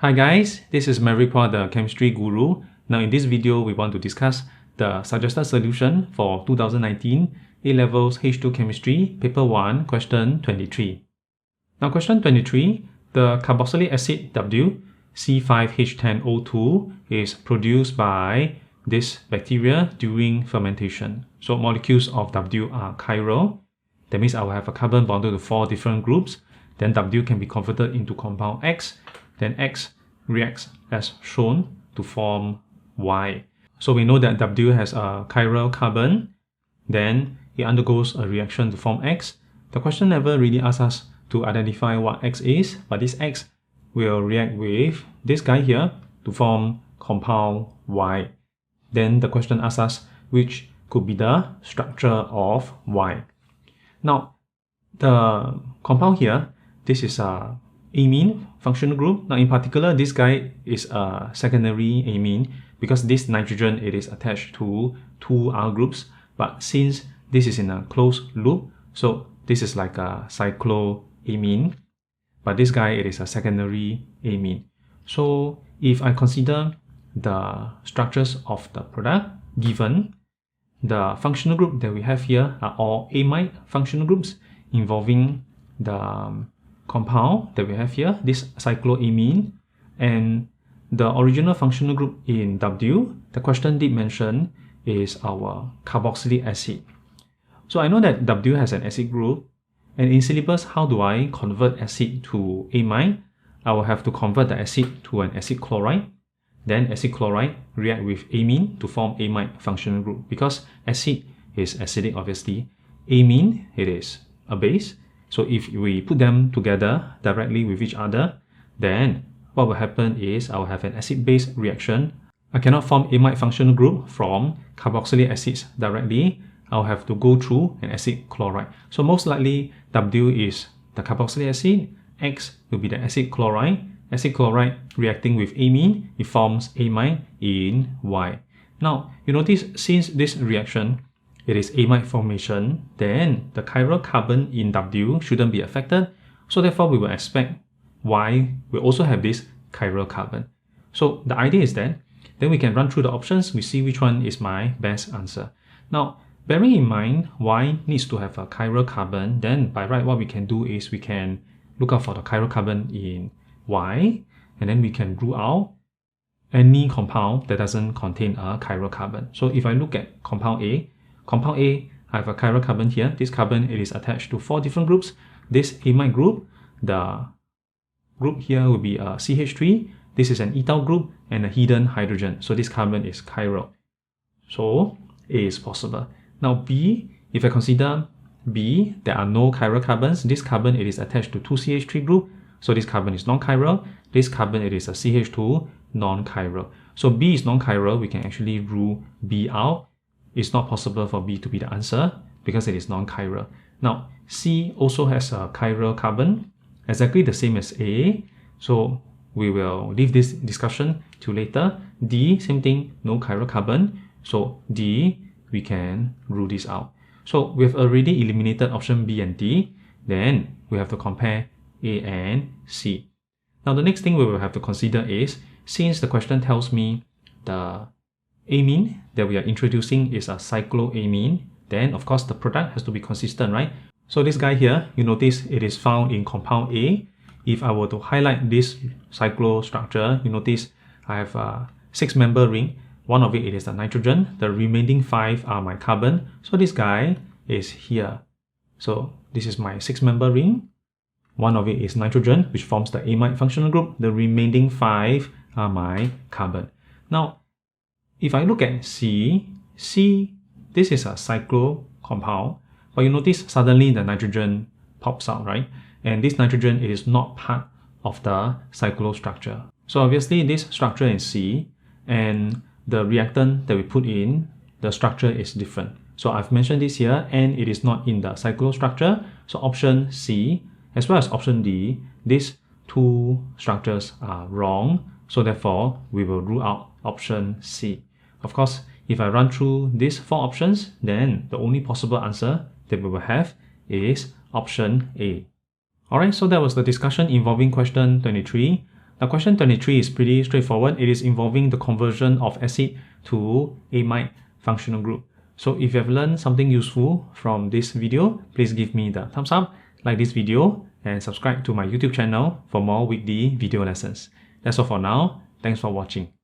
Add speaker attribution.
Speaker 1: Hi guys, this is Marikwa, the chemistry guru. Now in this video, we want to discuss the suggested solution for 2019 A-Levels H2 Chemistry, Paper 1, question 23. Now question 23, the carboxylic acid W, C5H10O2 is produced by this bacteria during fermentation. So molecules of W are chiral. That means I will have a carbon bonded to 4 different groups. Then W can be converted into compound X. Then X reacts as shown to form Y. So we know that W has a chiral carbon. Then it undergoes a reaction to form X. The question never really asks us to identify what X is, but this X will react with this guy here to form compound Y. Then the question asks us which could be the structure of Y. Now, the compound here, this is a amine functional group. Now in particular, this guy is a secondary amine because this nitrogen, it is attached to 2 R groups. But since this is in a closed loop, so this is like a cycloamine. But this guy, it is a secondary amine. So if I consider the structures of the product given, the functional group that we have here are all amide functional groups involving the compound that we have here, this cycloamine, and the original functional group in W, the question did mention, is our carboxylic acid. So I know that W has an acid group, and in syllabus, how do I convert acid to amide? I will have to convert the acid to an acid chloride. Then acid chloride react with amine to form amide functional group. Because acid is acidic, obviously. Amine, it is a base. So if we put them together directly with each other, then what will happen is I will have an acid-base reaction. I cannot form amide functional group from carboxylic acids directly. I'll have to go through an acid chloride. So most likely W is the carboxylic acid, X will be the acid chloride. Acid chloride reacting with amine, it forms amide in Y. Now, you notice since this reaction, it is amide formation, then the chiral carbon in W shouldn't be affected. So therefore, we will expect Y will also have this chiral carbon. So the idea is that then we can run through the options, we see which one is my best answer. Now, bearing in mind Y needs to have a chiral carbon, then by right what we can do is we can look out for the chiral carbon in Y, and then we can rule out any compound that doesn't contain a chiral carbon. So if I look at compound A, I have a chiral carbon here. This carbon, it is attached to 4 different groups. This amide group, the group here will be a CH3. This is an ethyl group and a hidden hydrogen. So this carbon is chiral. So A is possible. Now B, if I consider B, there are no chiral carbons. This carbon, it is attached to 2 CH3 group. So this carbon is non-chiral. This carbon, it is a CH2 non-chiral. So B is non-chiral. We can actually rule B out. It's not possible for B to be the answer because it is non-chiral. Now, C also has a chiral carbon, exactly the same as A. So we will leave this discussion till later. D, same thing, no chiral carbon. So D, we can rule this out. So we have already eliminated option B and D. Then we have to compare A and C. Now the next thing we will have to consider is, since the question tells me the amine that we are introducing is a cycloamine, then of course the product has to be consistent, right? So this guy here, you notice it is found in compound A. If I were to highlight this cyclostructure, you notice I have a 6-member ring. One of it is the nitrogen. The remaining 5 are my carbon. So this guy is here. So this is my 6-member ring. One of it is nitrogen, which forms the amide functional group. The remaining 5 are my carbon. Now, if I look at C, this is a cyclo compound, but you notice suddenly the nitrogen pops out, right? And this nitrogen, it is not part of the cyclostructure. So obviously this structure in C and the reactant that we put in, the structure is different. So I've mentioned this here, and it is not in the cyclostructure. So option C as well as option D, these 2 structures are wrong. So therefore, we will rule out option C. Of course, if I run through these 4 options, then the only possible answer that we will have is option A. Alright, so that was the discussion involving question 23. Now question 23 is pretty straightforward. It is involving the conversion of acid to amide functional group. So if you have learned something useful from this video, please give me the thumbs up, like this video, and subscribe to my YouTube channel for more weekly video lessons. That's all for now. Thanks for watching.